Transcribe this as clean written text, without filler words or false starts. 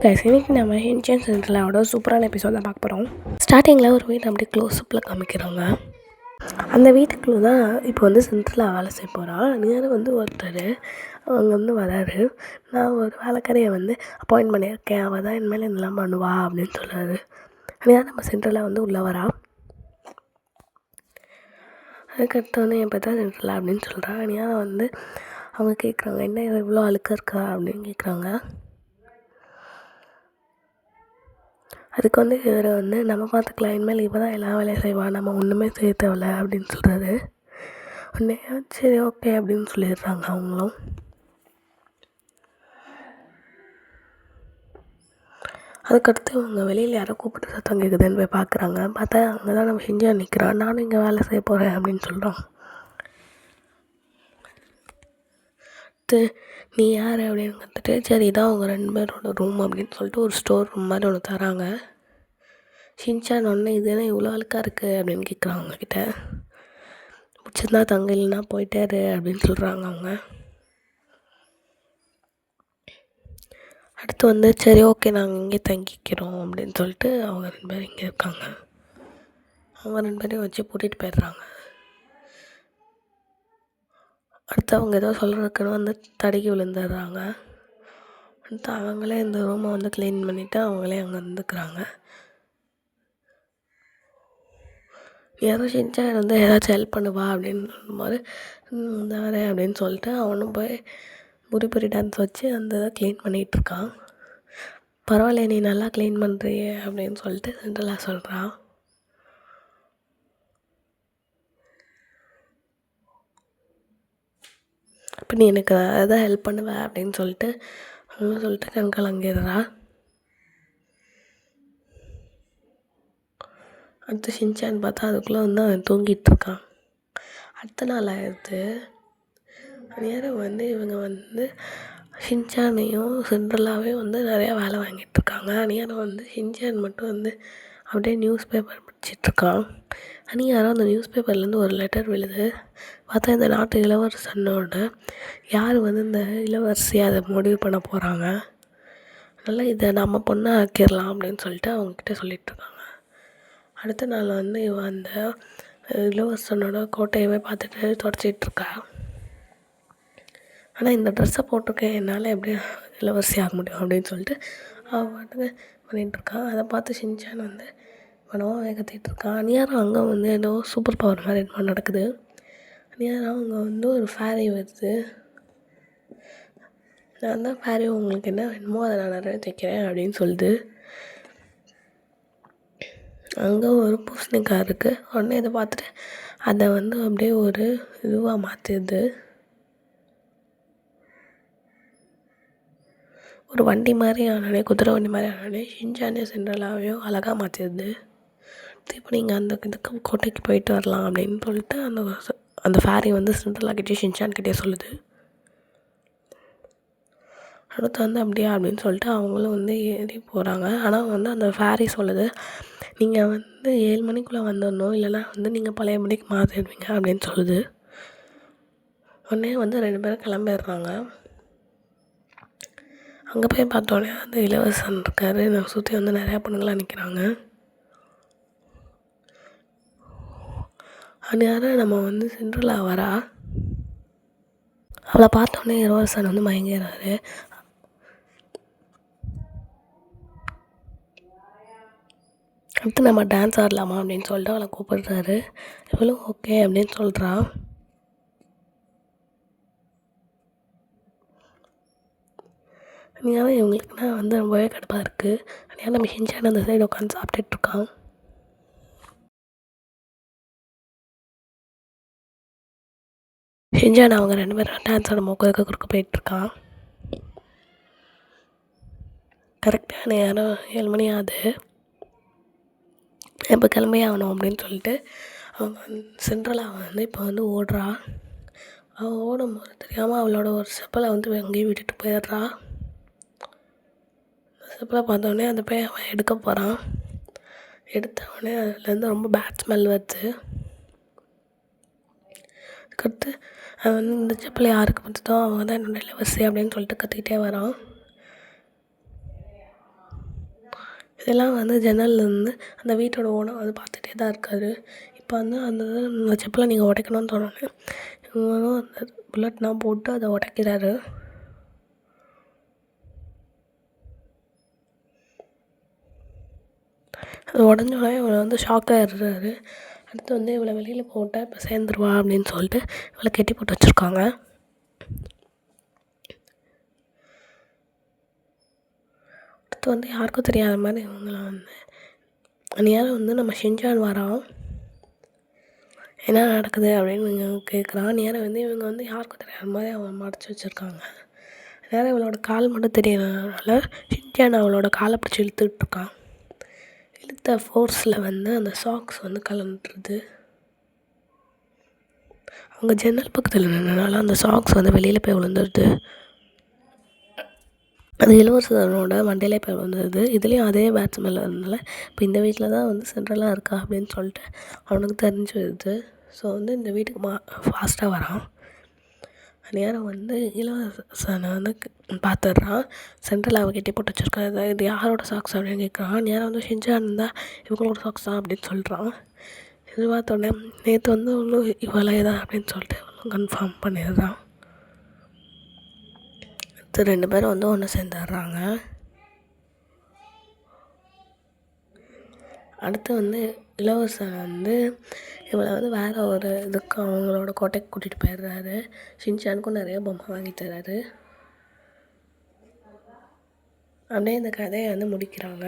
Guys இன்னைக்கு நம்ம ஹின்சன் சென்ட்ரலோட சூப்பரான எபிசோட் தான் பார்க்க போகிறோம். ஸ்டார்டிங்கில் ஒரு வீடு அப்படியே க்ளோஸ்அப்பில் காமிக்கிறாங்க. அந்த வீட்டுக்குள்ளே தான் இப்போ வந்து சென்ட்ரலாக வேலை செய்ய போகிறான். நேரம் வந்து ஒருத்தர் அவங்க வந்து வராரு. நான் ஒரு வேலைக்காரியை வந்து அப்பாயிண்ட் பண்ணியிருக்கேன், அவள் தான் இனிமேல் இதெல்லாம் பண்ணுவா அப்படின்னு சொல்கிறாரு. நேரம் நம்ம சென்ட்ரலாக வந்து உள்ளே வரா. அதுக்கடுத்து வந்து என் பார்த்தா சென்ட்ரலா அப்படின்னு சொல்கிறான். நேரம் வந்து அவங்க கேட்குறாங்க, என்ன இவ்வளோ அழுக்காக இருக்கா அப்படின்னு கேட்குறாங்க. அதுக்கு வந்து இவர் வந்து நம்ம பார்த்துக்கலாம், இனிமேல் இப்போ தான் எல்லா வேலையும் செய்வான், நம்ம ஒன்றுமே செய்ய தேவையில்ல அப்படின்னு சொல்கிறாரு. உடனே சரி ஓகே அப்படின்னு சொல்லிடுறாங்க அவங்களும். அதுக்கடுத்து அவங்க வெளியில் யாரோ கூப்பிட்டு சத்தம் கேட்குதுன்னு போய் பார்க்குறாங்க. பார்த்தா அங்கே தான் நம்ம ஹின்சான் நிற்கிறான். நானும் இங்கே வேலை செய்ய போகிறேன் அப்படின்னு சொல்கிறான். நீ யார் அப்படின்னு கற்றுட்டு சரி இதான் அவங்க 2 பேரோட ரூம் அப்படின்னு சொல்லிட்டு ஒரு ஸ்டோர் ரூம் மாதிரி ஒன்று தராங்க. ஹின்சான் ஒன்று இது என்ன இவ்வளோ அழுக்காக இருக்குது அப்படின்னு கேட்குறாங்க அவங்கக்கிட்ட. பிடிச்சிருந்தா தங்க, இல்லைன்னா போயிட்டாரு அப்படின்னு சொல்கிறாங்க அவங்க. அடுத்து வந்து சரி ஓகே நாங்கள் இங்கே தங்கிக்கிறோம் அப்படின்னு சொல்லிட்டு அவங்க 2 பேரும் இங்கே இருக்காங்க. அவங்க 2 பேரையும் வச்சு கூட்டிகிட்டு போயிடுறாங்க. அடுத்து அவங்க ஏதோ சொல்கிறதுக்குன்னு வந்து தடுக்கி விழுந்துடுறாங்க. அடுத்து அவங்களே இந்த ரூமை வந்து க்ளீன் பண்ணிவிட்டு அவங்களே அங்கே இருந்துக்கிறாங்க. யாரும் ஹின்சான் வந்து ஏதாச்சும் ஹெல்ப் பண்ணுவா அப்படின்னு சொல்லும்போது இந்த வரேன் அப்படின்னு சொல்லிட்டு அவனும் போய் புரி டான்ஸ் வச்சு அந்த இதை க்ளீன் பண்ணிகிட்ருக்கான். பரவாயில்ல நீ நல்லா க்ளீன் பண்ணுறியே அப்படின்னு சொல்லிட்டு சென்ட்ரலா சொல்கிறான். இப்போ நீ எனக்கு அதான் ஹெல்ப் பண்ணுவேன் அப்படின்னு சொல்லிட்டு அவனும் சொல்லிட்டு கண்கலங்கிடுறா. அடுத்து ஹின்சான் பார்த்தா அதுக்குள்ளே வந்து அவன் தூங்கிட்டுருக்கான். அடுத்த நாள் ஆயிடுது. நேரம் வந்து இவங்க வந்து ஹின்சானையும் சென்ட்ரலாகவே வந்து நிறையா வேலை வாங்கிட்டுருக்காங்க. நேரம் வந்து ஹின்சான் மட்டும் வந்து அப்படியே நியூஸ் பேப்பர் படிச்சிட்ருக்கான். யாரும் அந்த நியூஸ் பேப்பர்லேருந்து ஒரு லெட்டர் விழுது. பார்த்தா இந்த நாட்டு இளவரசனோட யார் வந்து இந்த இளவரசியை அதை முடிவு பண்ண போகிறாங்க, அதனால் இதை நம்ம பொண்ணை ஆக்கிடலாம் அப்படின்னு சொல்லிட்டு அவங்கக்கிட்ட சொல்லிகிட்ருக்காங்க. அடுத்த நாள் வந்து இவன் அந்த இளவரசனோட கோட்டையவே பார்த்துட்டு தொடச்சிட்ருக்கா. ஆனால் இந்த ட்ரெஸ்ஸை போட்டிருக்கேன், என்னால் எப்படி இளவரசி ஆக முடியும் அப்படின்னு சொல்லிட்டு அவன் பாட்டுக்கு பண்ணிகிட்ருக்கான். அதை பார்த்து ஹின்சான் வந்து மனமாக கத்திகிட்ருக்கான். அந்நியாரம் அங்கே வந்து ஏதோ சூப்பர் பவர் மாதிரி என்னமோ நடக்குது. அந்நியாரம் அங்கே வந்து ஒரு ஃபேரி வருது. நான் தான் ஃபேரி, உங்களுக்கு என்ன வேணுமோ அதை நான் நிறைவேற்றிக்கிறேன் அப்படின்னு சொல்லுது. அங்கே ஒரு பூசணிக்காய் இருக்குது. உடனே இதை பார்த்துட்டு அதை வந்து அப்படியே ஒரு இதுவாக மாற்றிடுது. ஒரு வண்டி மாதிரி ஆனாலே, குதிரை வண்டி மாதிரி ஆனாலே ஹின்சானே சென்ட்ரலாவையும் அழகாக மாற்றிடுது. இப்போ நீங்கள் அந்த இதுக்கு கோட்டைக்கு போயிட்டு வரலாம் அப்படின்னு சொல்லிட்டு அந்த ஃபேரி வந்து சென்ட்ரலாகிட்டே ஹின்சான்கிட்டே சொல்லுது. அடுத்து வந்து அப்படியா அப்படின்னு சொல்லிட்டு அவங்களும் வந்து ஏறி போகிறாங்க. ஆனால் வந்து அந்த ஃபேரி சொல்லுது, நீங்கள் வந்து 7 மணிக்குள்ளே வந்துடணும், இல்லைனா வந்து நீங்கள் பழைய மணிக்கு மாற்றிடுவீங்க அப்படின்னு சொல்லுது. உடனே வந்து 2 பேரும் கிளம்பிடுறாங்க. அங்கே போய் பார்த்தோன்னே அந்த இளவரசன் இருக்கார். நம்ம சுற்றி வந்து நிறையா பொண்ணுங்களாம் நிற்கிறாங்க. அந்நேரம் நம்ம வந்து சென்ட்ரலா வரா. அவளை பார்த்தோன்னே இளவரசன் வந்து மயங்கிறாரு. அடுத்து நம்ம டான்ஸ் ஆடலாமா அப்படின்னு சொல்லிட்டு அவளை கூப்பிடுறாரு. இவளும் ஓகே அப்படின்னு சொல்கிறான். அதனால இவங்களுக்குனா வந்து ரொம்பவே கடுப்பாக இருக்குது. அதனால நம்ம ஹின்சான் அந்த சைடு உட்காந்து சாப்பிட்டுட்ருக்கான். ஹின்சான் அவங்க 2 பேரும் டான்ஸ் ஆட மோக்கிறதுக்கு குறுக்க போயிட்டுருக்கான். கரெக்டாக நேரம் 7 மணி ஆகுது. இப்போ கிளம்பி ஆகணும் அப்படின்னு சொல்லிட்டு அவங்க சென்ட்ரலாக வந்து இப்போ வந்து ஓடுறா. அவள் ஓடும்போது தெரியாமல் அவளோட ஒரு செப்பலை வந்து அங்கேயே விட்டுட்டு போயிடுறா. செப்பலை பார்த்தோன்னே அந்த போய் அவன் எடுக்க போகிறான். எடுத்தவொடனே அதுலேருந்து ரொம்ப பேட் ஸ்மெல் வருது. அதுக்கடுத்து அவன் வந்து இந்த செப்பலை யாருக்கு பார்த்துட்டோ அவங்க தான் என்னோட இளவரசி அப்படின்னு சொல்லிட்டு கத்திக்கிட்டே வரான். இதெல்லாம் வந்து ஜன்னல்லேருந்து அந்த வீட்டோட ஓனர் வந்து பார்த்துட்டே தான் இருக்கார். இப்போ வந்து அந்த செப்பலை நீங்கள் உடைக்கணும்னு சொன்னோன்னே இவங்களும் அந்த புல்லட்லாம் போட்டு அதை உடைக்கிறாரு. அது உடஞ்சோடனே இவளை வந்து ஷாக் ஆகிடுறாரு. அடுத்து வந்து இவளை வெளியில் போட்டால் இப்போ சேர்ந்துருவா அப்படின்னு சொல்லிட்டு இவளை கட்டி போட்டு வச்சுருக்காங்க. அடுத்து வந்து யாருக்கும் தெரியாத மாதிரி இவங்கள வந்து நேரம் வந்து நம்ம ஷின்சான் வரான், என்ன நடக்குது அப்படின்னு இவங்க கேட்குறான். நேரம் வந்து இவங்க வந்து யாருக்கும் தெரியாத மாதிரி அவன் மறைச்சி வச்சுருக்காங்க. நேரம் இவளோட கால் மட்டும் தெரியறதுனால ஷின்சான் அவளோட காலை பிடிச்சி இழுத்துட்ருக்கான். இழுத்த ஃபோர்ஸில் வந்து அந்த சாக்ஸ் வந்து கலண்டுருது. அவங்க ஜன்னல் பக்கத்தில் நின்றனால அந்த சாக்ஸ் வந்து வெளியில் போய் விழுந்துருது. அது இளவரசனோட மண்டையிலே போய் விழுந்துருது. இதுலேயும் அதே பேட் ஸ்மெல் இருந்தனால இப்போ இந்த வீட்டில் தான் வந்து சென்ட்ரலாக இருக்கா அப்படின்னு சொல்லிட்டு அவனுக்கு தெரிஞ்சுருது. ஸோ வந்து இந்த வீட்டுக்கு ஃபாஸ்ட்டாக வரான். நேரம் வந்து இளவரசனை வந்து பார்த்துட்றான். சென்ட்ரல் அவள் கட்டி போட்டு வச்சுருக்கான். இது யாரோட சாக்ஸ் அப்படின்னு கேட்குறான். நேரம் வந்து ஷின்சான் இருந்தால் இவங்களோட சாக்ஸ் தான் அப்படின்னு சொல்கிறான். இது பார்த்தோன்னே நேற்று வந்து ஒன்றும் இவளே தான் அப்படின்னு சொல்லிட்டு கன்ஃபார்ம் பண்ணிடுறான். அடுத்து 2 பேரும் வந்து ஒன்று சேர்ந்துடுறாங்க. அடுத்து வந்து இளவரசன் வந்து இவளை வந்து வேறு ஒரு இதுக்கு அவங்களோட கோட்டைக்கு கூட்டிகிட்டு போயிடுறாரு. ஷின்சானுக்கும் நிறைய பொம்மை வாங்கி தர்றாரு. அப்படியே இந்த கதையை வந்து முடிக்கிறாங்க.